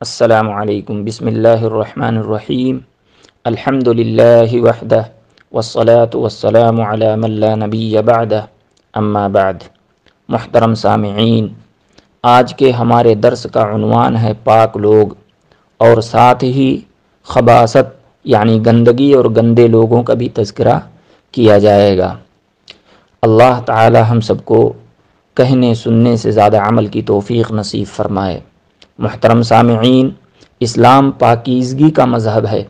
السلام علیکم بسم اللہ الرحمن الرحیم الحمد للہ وحدہ والصلاة والسلام علی من لا نبی بعدہ اما بعد۔ محترم سامعین، آج کے ہمارے درس کا عنوان ہے پاک لوگ، اور ساتھ ہی خباثت یعنی گندگی اور گندے لوگوں کا بھی تذکرہ کیا جائے گا۔ اللہ تعالی ہم سب کو کہنے سننے سے زیادہ عمل کی توفیق نصیب فرمائے۔ محترم سامعین، اسلام پاکیزگی کا مذہب ہے۔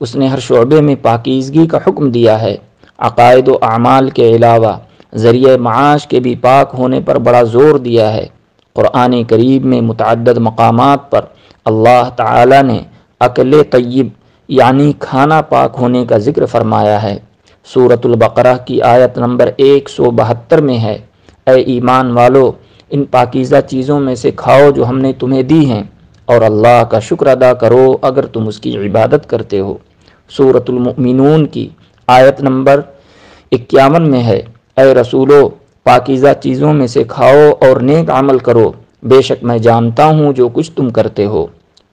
اس نے ہر شعبے میں پاکیزگی کا حکم دیا ہے۔ عقائد و اعمال کے علاوہ ذریعہ معاش کے بھی پاک ہونے پر بڑا زور دیا ہے۔ قرآن کریم میں متعدد مقامات پر اللہ تعالی نے اکل طیب یعنی کھانا پاک ہونے کا ذکر فرمایا ہے۔ سورۃ البقرہ کی آیت نمبر 172 میں ہے، اے ایمان والو، ان پاکیزہ چیزوں میں سے کھاؤ جو ہم نے تمہیں دی ہیں، اور اللہ کا شکر ادا کرو اگر تم اس کی عبادت کرتے ہو۔ سورۃ المؤمنون کی آیت نمبر 51 میں ہے، اے رسولو، پاکیزہ چیزوں میں سے کھاؤ اور نیک عمل کرو، بے شک میں جانتا ہوں جو کچھ تم کرتے ہو۔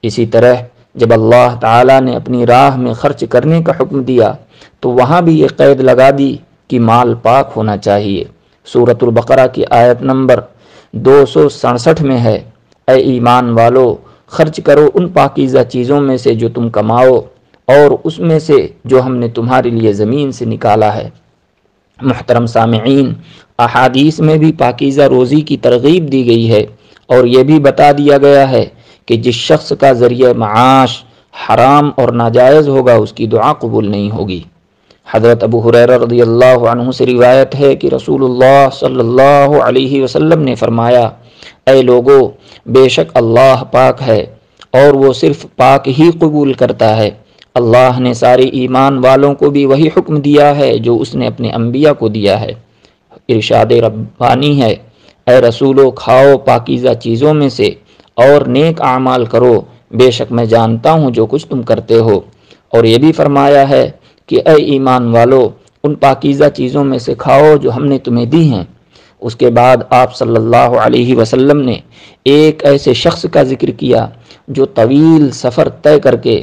اسی طرح جب اللہ تعالیٰ نے اپنی راہ میں خرچ کرنے کا حکم دیا تو وہاں بھی یہ قید لگا دی کہ مال پاک ہونا چاہیے۔ سورۃ البقرہ کی آیت نمبر 267 میں ہے، اے ایمان والو، خرچ کرو ان پاکیزہ چیزوں میں سے جو تم کماؤ اور اس میں سے جو ہم نے تمہارے لیے زمین سے نکالا ہے۔ محترم سامعین، احادیث میں بھی پاکیزہ روزی کی ترغیب دی گئی ہے، اور یہ بھی بتا دیا گیا ہے کہ جس شخص کا ذریعہ معاش حرام اور ناجائز ہوگا اس کی دعا قبول نہیں ہوگی۔ حضرت ابو ہریرہ رضی اللہ عنہ سے روایت ہے کہ رسول اللہ صلی اللہ علیہ وسلم نے فرمایا، اے لوگو، بے شک اللہ پاک ہے اور وہ صرف پاک ہی قبول کرتا ہے۔ اللہ نے سارے ایمان والوں کو بھی وہی حکم دیا ہے جو اس نے اپنے انبیاء کو دیا ہے۔ ارشاد ربانی ہے، اے رسولو، کھاؤ پاکیزہ چیزوں میں سے اور نیک اعمال کرو، بے شک میں جانتا ہوں جو کچھ تم کرتے ہو۔ اور یہ بھی فرمایا ہے کہ اے ایمان والو، ان پاکیزہ چیزوں میں سے کھاؤ جو ہم نے تمہیں دی ہیں۔ اس کے بعد آپ صلی اللہ علیہ وسلم نے ایک ایسے شخص کا ذکر کیا جو طویل سفر طے کر کے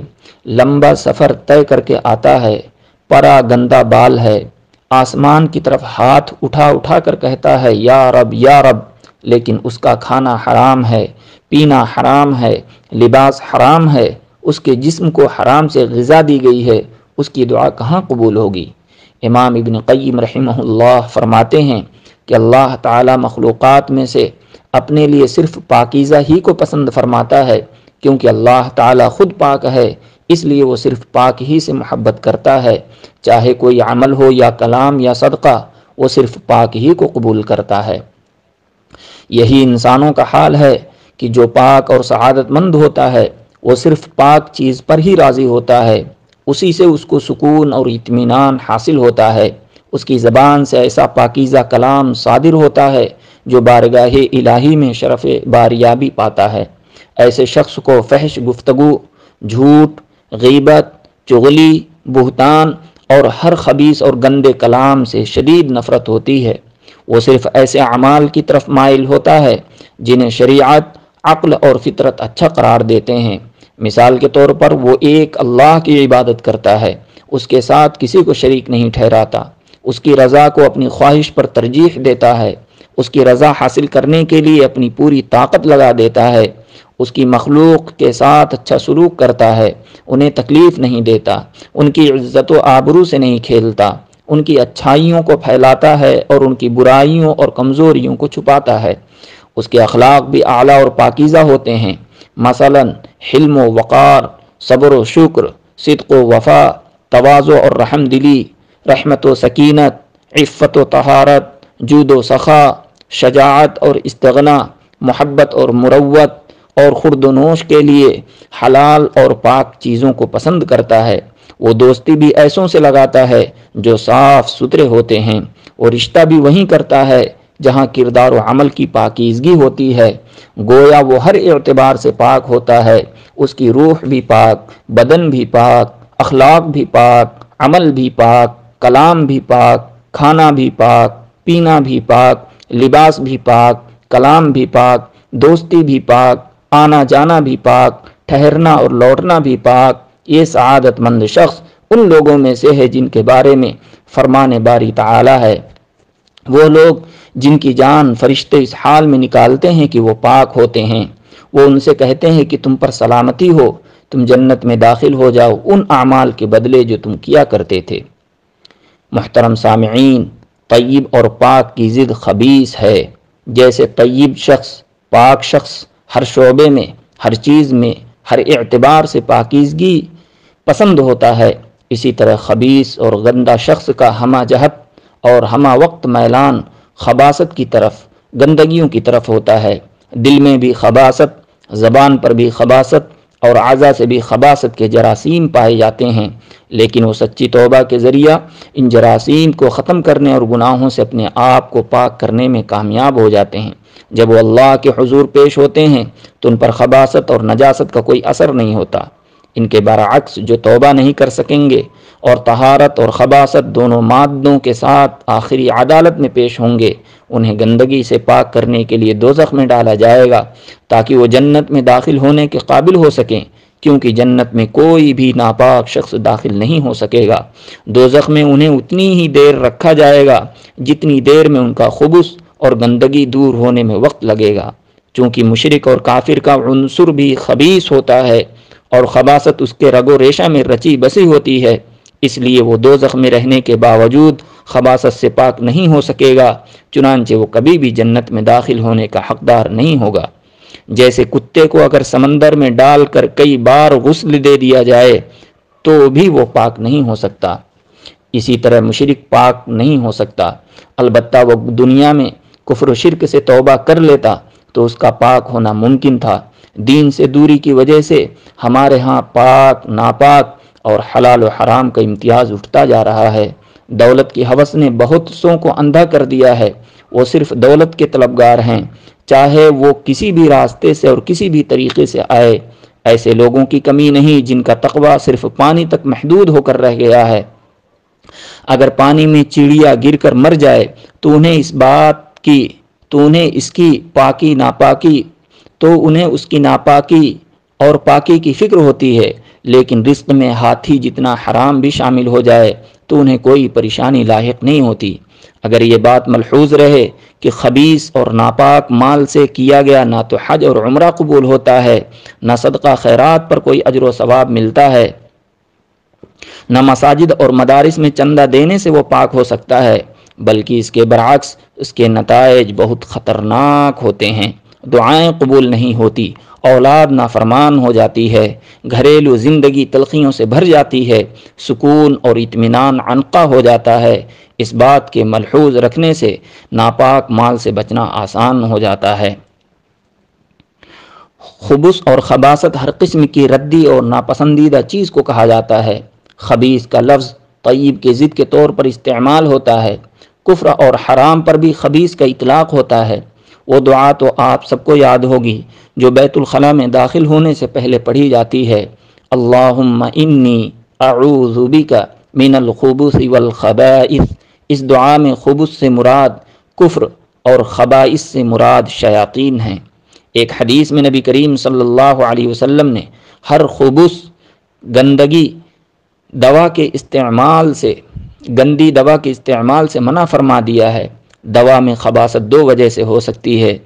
لمبا سفر طے کر کے آتا ہے، پرا گندا بال ہے، آسمان کی طرف ہاتھ اٹھا اٹھا کر کہتا ہے یا رب یا رب، لیکن اس کا کھانا حرام ہے، پینا حرام ہے، لباس حرام ہے، اس کے جسم کو حرام سے غذا دی گئی ہے، اس کی دعا کہاں قبول ہوگی؟ امام ابن قیم رحمہ اللہ فرماتے ہیں کہ اللہ تعالی مخلوقات میں سے اپنے لیے صرف پاکیزہ ہی کو پسند فرماتا ہے، کیونکہ اللہ تعالی خود پاک ہے، اس لیے وہ صرف پاک ہی سے محبت کرتا ہے۔ چاہے کوئی عمل ہو یا کلام یا صدقہ، وہ صرف پاک ہی کو قبول کرتا ہے۔ یہی انسانوں کا حال ہے کہ جو پاک اور سعادت مند ہوتا ہے وہ صرف پاک چیز پر ہی راضی ہوتا ہے، اسی سے اس کو سکون اور اطمینان حاصل ہوتا ہے۔ اس کی زبان سے ایسا پاکیزہ کلام صادر ہوتا ہے جو بارگاہ الہی میں شرف باریابی پاتا ہے۔ ایسے شخص کو فحش گفتگو، جھوٹ، غیبت، چغلی، بہتان اور ہر خبیث اور گندے کلام سے شدید نفرت ہوتی ہے۔ وہ صرف ایسے اعمال کی طرف مائل ہوتا ہے جنہیں شریعت، عقل اور فطرت اچھا قرار دیتے ہیں۔ مثال کے طور پر وہ ایک اللہ کی عبادت کرتا ہے، اس کے ساتھ کسی کو شریک نہیں ٹھہراتا، اس کی رضا کو اپنی خواہش پر ترجیح دیتا ہے، اس کی رضا حاصل کرنے کے لیے اپنی پوری طاقت لگا دیتا ہے، اس کی مخلوق کے ساتھ اچھا سلوک کرتا ہے، انہیں تکلیف نہیں دیتا، ان کی عزت و آبرو سے نہیں کھیلتا، ان کی اچھائیوں کو پھیلاتا ہے اور ان کی برائیوں اور کمزوریوں کو چھپاتا ہے۔ اس کے اخلاق بھی اعلیٰ اور پاکیزہ ہوتے ہیں، مثلا حلم و وقار، صبر و شکر، صدق و وفا، تواضع اور رحم دلی، رحمت و سکینت، عفت و طہارت، جود و سخا، شجاعت اور استغنا، محبت اور مروت، اور خورد و نوش کے لیے حلال اور پاک چیزوں کو پسند کرتا ہے۔ وہ دوستی بھی ایسوں سے لگاتا ہے جو صاف ستھرے ہوتے ہیں، وہ رشتہ بھی وہیں کرتا ہے جہاں کردار و عمل کی پاکیزگی ہوتی ہے۔ گویا وہ ہر اعتبار سے پاک ہوتا ہے، اس کی روح بھی پاک، بدن بھی پاک، اخلاق بھی پاک، عمل بھی پاک، کلام بھی پاک، کھانا بھی پاک، پینا بھی پاک، لباس بھی پاک، کلام بھی پاک، دوستی بھی پاک، آنا جانا بھی پاک، ٹھہرنا اور لوٹنا بھی پاک، یہ سعادت مند شخص ان لوگوں میں سے ہے جن کے بارے میں فرمان باری تعالی ہے، وہ لوگ جن کی جان فرشتے اس حال میں نکالتے ہیں کہ وہ پاک ہوتے ہیں، وہ ان سے کہتے ہیں کہ تم پر سلامتی ہو، تم جنت میں داخل ہو جاؤ ان اعمال کے بدلے جو تم کیا کرتے تھے۔ محترم سامعین، طیب اور پاک کی ضد خبیث ہے۔ جیسے طیب شخص، پاک شخص ہر شعبے میں، ہر چیز میں، ہر اعتبار سے پاکیزگی پسند ہوتا ہے، اسی طرح خبیث اور گندہ شخص کا ہمہ جہت اور ہمہ وقت میلان خباثت کی طرف، گندگیوں کی طرف ہوتا ہے۔ دل میں بھی خباثت، زبان پر بھی خباثت اور اعضاء سے بھی خباثت کے جراثیم پائے جاتے ہیں، لیکن وہ سچی توبہ کے ذریعہ ان جراثیم کو ختم کرنے اور گناہوں سے اپنے آپ کو پاک کرنے میں کامیاب ہو جاتے ہیں۔ جب وہ اللہ کے حضور پیش ہوتے ہیں تو ان پر خباثت اور نجاست کا کوئی اثر نہیں ہوتا۔ ان کے برعکس جو توبہ نہیں کر سکیں گے اور طہارت اور خباثت دونوں مادوں کے ساتھ آخری عدالت میں پیش ہوں گے، انہیں گندگی سے پاک کرنے کے لیے دوزخ میں ڈالا جائے گا تاکہ وہ جنت میں داخل ہونے کے قابل ہو سکیں، کیونکہ جنت میں کوئی بھی ناپاک شخص داخل نہیں ہو سکے گا۔ دوزخ میں انہیں اتنی ہی دیر رکھا جائے گا جتنی دیر میں ان کا خبث اور گندگی دور ہونے میں وقت لگے گا۔ چونکہ مشرک اور کافر کا عنصر بھی خبیث ہوتا ہے اور خباثت اس کے رگ و ریشہ میں رچی بسی ہوتی ہے، اس لیے وہ دوزخ میں رہنے کے باوجود خباثت سے پاک نہیں ہو سکے گا، چنانچہ وہ کبھی بھی جنت میں داخل ہونے کا حقدار نہیں ہوگا۔ جیسے کتے کو اگر سمندر میں ڈال کر کئی بار غسل دے دیا جائے تو بھی وہ پاک نہیں ہو سکتا، اسی طرح مشرک پاک نہیں ہو سکتا۔ البتہ وہ دنیا میں کفر و شرک سے توبہ کر لیتا تو اس کا پاک ہونا ممکن تھا۔ دین سے دوری کی وجہ سے ہمارے ہاں پاک، ناپاک اور حلال و حرام کا امتیاز اٹھتا جا رہا ہے۔ دولت کی ہوس نے بہت سوں کو اندھا کر دیا ہے، وہ صرف دولت کے طلبگار ہیں، چاہے وہ کسی بھی راستے سے اور کسی بھی طریقے سے آئے۔ ایسے لوگوں کی کمی نہیں جن کا تقویٰ صرف پانی تک محدود ہو کر رہ گیا ہے۔ اگر پانی میں چڑیا گر کر مر جائے تو انہیں اس کی پاکی ناپاکی تو انہیں اس کی ناپاکی اور پاکی کی فکر ہوتی ہے، لیکن رزق میں ہاتھی جتنا حرام بھی شامل ہو جائے تو انہیں کوئی پریشانی لاحق نہیں ہوتی۔ اگر یہ بات ملحوظ رہے کہ خبیث اور ناپاک مال سے کیا گیا نہ تو حج اور عمرہ قبول ہوتا ہے، نہ صدقہ خیرات پر کوئی اجر و ثواب ملتا ہے، نہ مساجد اور مدارس میں چندہ دینے سے وہ پاک ہو سکتا ہے، بلکہ اس کے برعکس اس کے نتائج بہت خطرناک ہوتے ہیں۔ دعائیں قبول نہیں ہوتی، اولاد نافرمان ہو جاتی ہے، گھریلو زندگی تلخیوں سے بھر جاتی ہے، سکون اور اطمینان عنقا ہو جاتا ہے۔ اس بات کے ملحوظ رکھنے سے ناپاک مال سے بچنا آسان ہو جاتا ہے۔ خبث اور خباثت ہر قسم کی ردی اور ناپسندیدہ چیز کو کہا جاتا ہے۔ خبیث کا لفظ طیب کے ضد کے طور پر استعمال ہوتا ہے۔ کفر اور حرام پر بھی خبیث کا اطلاق ہوتا ہے۔ وہ دعا تو آپ سب کو یاد ہوگی جو بیت الخلاء میں داخل ہونے سے پہلے پڑھی جاتی ہے، اللہم انی اعوذ بک من الخبث والخبائث۔ اس دعا میں خبث سے مراد کفر اور خبائث سے مراد شیاطین ہیں۔ ایک حدیث میں نبی کریم صلی اللہ علیہ وسلم نے ہر خبث، گندی دوا کے استعمال سے منع فرما دیا ہے۔ دوا میں خباثت دو وجہ سے ہو سکتی ہے،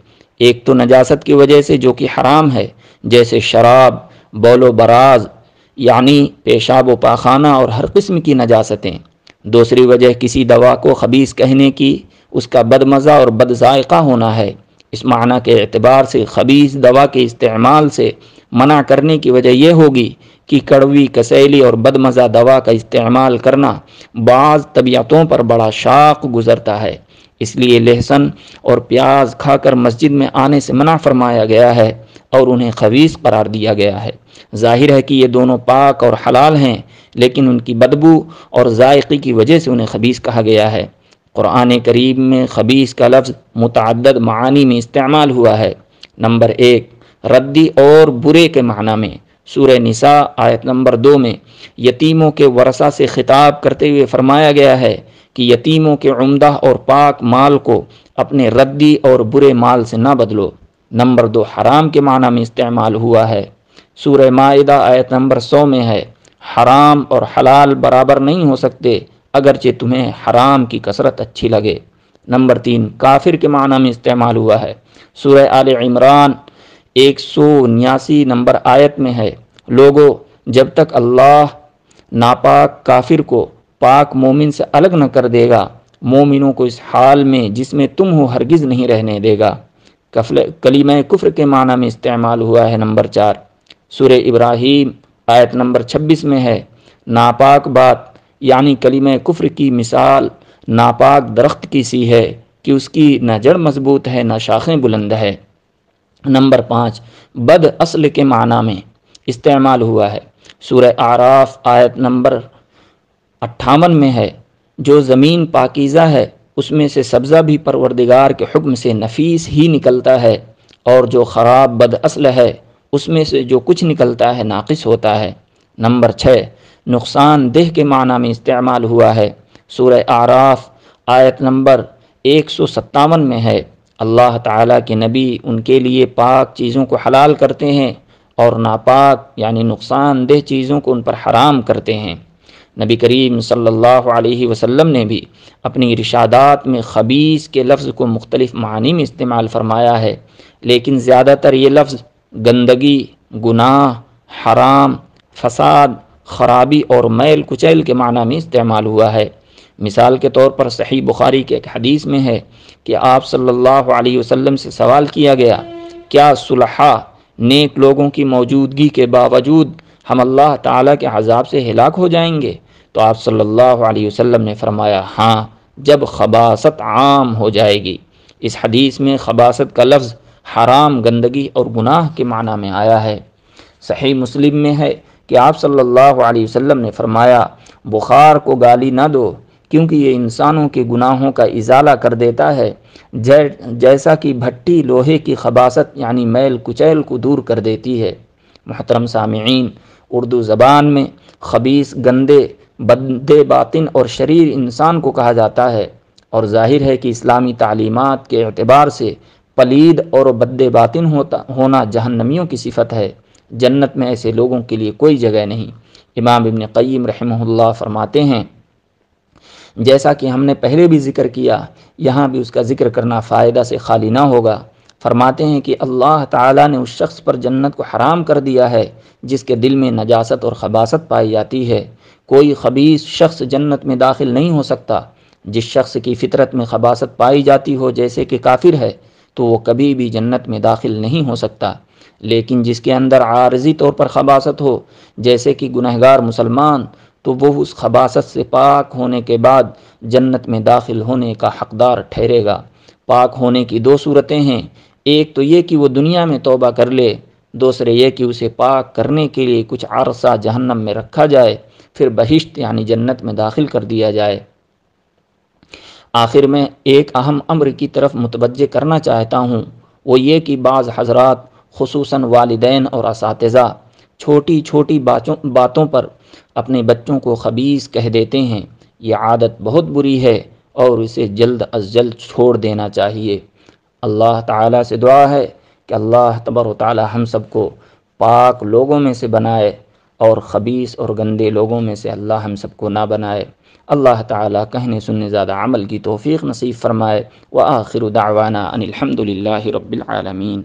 ایک تو نجاست کی وجہ سے جو کہ حرام ہے، جیسے شراب، بول و براز یعنی پیشاب و پاخانہ اور ہر قسم کی نجاستیں۔ دوسری وجہ کسی دوا کو خبیث کہنے کی اس کا بدمزہ اور بد ذائقہ ہونا ہے۔ اس معنی کے اعتبار سے خبیث دوا کے استعمال سے منع کرنے کی وجہ یہ ہوگی کہ کڑوی، کسیلی اور بدمزہ دوا کا استعمال کرنا بعض طبیعتوں پر بڑا شاق گزرتا ہے، اس لیے لہسن اور پیاز کھا کر مسجد میں آنے سے منع فرمایا گیا ہے اور انہیں خبیث قرار دیا گیا ہے۔ ظاہر ہے کہ یہ دونوں پاک اور حلال ہیں، لیکن ان کی بدبو اور ذائقے کی وجہ سے انہیں خبیث کہا گیا ہے۔ قرآن کریم میں خبیث کا لفظ متعدد معانی میں استعمال ہوا ہے۔ نمبر 1، ردی اور برے کے معنی میں۔ سورہ نساء آیت نمبر 2 میں یتیموں کے ورثہ سے خطاب کرتے ہوئے فرمایا گیا ہے کہ یتیموں کے عمدہ اور پاک مال کو اپنے ردی اور برے مال سے نہ بدلو۔ نمبر 2، حرام کے معنی میں استعمال ہوا ہے۔ سورہ مائدہ آیت نمبر 100 میں ہے، حرام اور حلال برابر نہیں ہو سکتے اگرچہ تمہیں حرام کی کثرت اچھی لگے۔ نمبر 3، کافر کے معنی میں استعمال ہوا ہے، سورہ آل عمران 189 نمبر آیت میں ہے، لوگو جب تک اللہ ناپاک کافر کو پاک مومن سے الگ نہ کر دے گا، مومنوں کو اس حال میں جس میں تم ہو ہرگز نہیں رہنے دے گا۔ کلمہ کفر کے معنی میں استعمال ہوا ہے نمبر 4، سورہ ابراہیم آیت نمبر 26 میں ہے، ناپاک بات یعنی کلمہ کفر کی مثال ناپاک درخت کی سی ہے کہ اس کی نہ جڑ مضبوط ہے نہ شاخیں بلند ہے۔ نمبر 5، بد اصل کے معنی میں استعمال ہوا ہے، سورہ اعراف آیت نمبر 58 میں ہے، جو زمین پاکیزہ ہے اس میں سے سبزہ بھی پروردگار کے حکم سے نفیس ہی نکلتا ہے، اور جو خراب بد اصل ہے اس میں سے جو کچھ نکلتا ہے ناقص ہوتا ہے۔ نمبر 6، نقصان دہ کے معنی میں استعمال ہوا ہے، سورہ اعراف آیت نمبر 157 میں ہے، اللہ تعالیٰ کے نبی ان کے لیے پاک چیزوں کو حلال کرتے ہیں اور ناپاک یعنی نقصان دہ چیزوں کو ان پر حرام کرتے ہیں۔ نبی کریم صلی اللہ علیہ وسلم نے بھی اپنی ارشادات میں خبیث کے لفظ کو مختلف معنی میں استعمال فرمایا ہے، لیکن زیادہ تر یہ لفظ گندگی، گناہ، حرام، فساد، خرابی اور میل کچیل کے معنی میں استعمال ہوا ہے۔ مثال کے طور پر صحیح بخاری کے ایک حدیث میں ہے کہ آپ صلی اللہ علیہ وسلم سے سوال کیا گیا، کیا صلحاء نیک لوگوں کی موجودگی کے باوجود ہم اللہ تعالیٰ کے عذاب سے ہلاک ہو جائیں گے؟ تو آپ صلی اللہ علیہ وسلم نے فرمایا، ہاں، جب خباثت عام ہو جائے گی۔ اس حدیث میں خباثت کا لفظ حرام، گندگی اور گناہ کے معنی میں آیا ہے۔ صحیح مسلم میں ہے کہ آپ صلی اللہ علیہ وسلم نے فرمایا، بخار کو گالی نہ دو کیونکہ یہ انسانوں کے گناہوں کا ازالہ کر دیتا ہے، جیسا کہ بھٹی لوہے کی خباثت یعنی میل کچیل کو دور کر دیتی ہے۔ محترم سامعین، اردو زبان میں خبیث، گندے، بدے باطن اور شریر انسان کو کہا جاتا ہے، اور ظاہر ہے کہ اسلامی تعلیمات کے اعتبار سے پلید اور بد باطن ہونا جہنمیوں کی صفت ہے، جنت میں ایسے لوگوں کے لیے کوئی جگہ نہیں۔ امام ابن قیم رحمہ اللہ فرماتے ہیں، جیسا کہ ہم نے پہلے بھی ذکر کیا، یہاں بھی اس کا ذکر کرنا فائدہ سے خالی نہ ہوگا۔ فرماتے ہیں کہ اللہ تعالیٰ نے اس شخص پر جنت کو حرام کر دیا ہے جس کے دل میں نجاست اور خباثت پائی جاتی ہے۔ کوئی خبیث شخص جنت میں داخل نہیں ہو سکتا۔ جس شخص کی فطرت میں خباثت پائی جاتی ہو جیسے کہ کافر ہے تو وہ کبھی بھی جنت میں داخل نہیں ہو سکتا، لیکن جس کے اندر عارضی طور پر خباثت ہو جیسے کہ گنہگار مسلمان، تو وہ اس خباثت سے پاک ہونے کے بعد جنت میں داخل ہونے کا حقدار ٹھہرے گا۔ پاک ہونے کی دو صورتیں ہیں، ایک تو یہ کہ وہ دنیا میں توبہ کر لے، دوسرے یہ کہ اسے پاک کرنے کے لیے کچھ عرصہ جہنم میں رکھا جائے، پھر بہشت یعنی جنت میں داخل کر دیا جائے۔ آخر میں ایک اہم امر کی طرف متوجہ کرنا چاہتا ہوں، وہ یہ کہ بعض حضرات خصوصاً والدین اور اساتذہ چھوٹی چھوٹی باتوں پر اپنے بچوں کو خبیث کہہ دیتے ہیں۔ یہ عادت بہت بری ہے اور اسے جلد از جلد چھوڑ دینا چاہیے۔ اللہ تعالیٰ سے دعا ہے کہ اللہ تبارک و تعالیٰ ہم سب کو پاک لوگوں میں سے بنائے اور خبیث اور گندے لوگوں میں سے اللہ ہم سب کو نہ بنائے۔ اللہ تعالیٰ کہنے سننے زیادہ عمل کی توفیق نصیب فرمائے۔ وآخر دعوانا ان الحمد للہ رب العالمین۔